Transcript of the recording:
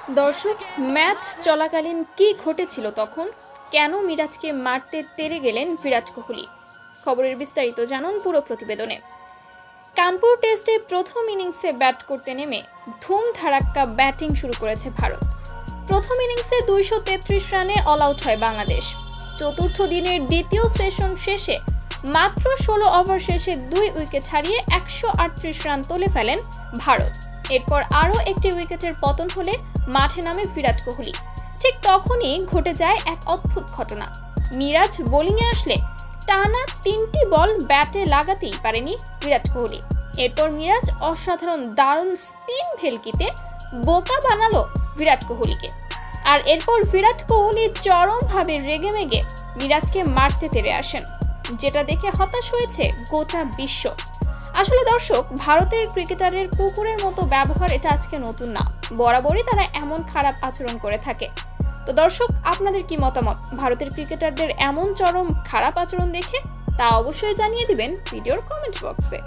দর্শক, ম্যাচ চলাকালীন কি ঘটেছিল তখন? কেন মিরাজকে মারতে তেড়ে গেলেন বিরাট কোহলি? খবরের বিস্তারিত জানুন পুরো প্রতিবেদনে। কানপুর টেস্টে প্রথম ইনিংসে ব্যাট করতে নেমে ধুমধাড়াক্কা ব্যাটিং শুরু করেছে ভারত। প্রথম ইনিংসে 233 রানে অল আউট হয় বাংলাদেশ। চতুর্থ দিনের দ্বিতীয় সেশন শেষে মাত্র 16 ওভার শেষে 2 উইকেট হারিয়ে 138 রান তুলে ফেলেন ভারত। এরপর আরও একটি উইকেটের পতন হলে মাঠে নামে বিরাট কোহলি। ঠিক তখনই ঘটে যায় এক অদ্ভুত ঘটনা। মিরাজ বোলিংয়ে আসলে টানা 3টি বল ব্যাটে লাগাতেই পারেনি বিরাট কোহলি। এরপর মিরাজ অসাধারণ দারুণ স্পিন ভেলকিতে বোকা বানালো বিরাট কোহলিকে। আর এরপর বিরাট কোহলি চরমভাবে রেগেমেগে মিরাজকে মারতে তেড়ে আসেন, যেটা দেখে হতাশ হয়েছে গোটা বিশ্ব। আসলে দর্শক, ভারতের ক্রিকেটারের কুকুরের মতো ব্যবহার এটা আজকে নতুন না, বরাবরই তারা এমন খারাপ আচরণ করে থাকে। তো দর্শক, আপনাদের কি মতামত ভারতের ক্রিকেটারদের এমন চরম খারাপ আচরণ দেখে? তা অবশ্যই জানিয়ে দিবেন ভিডিওর কমেন্ট বক্সে।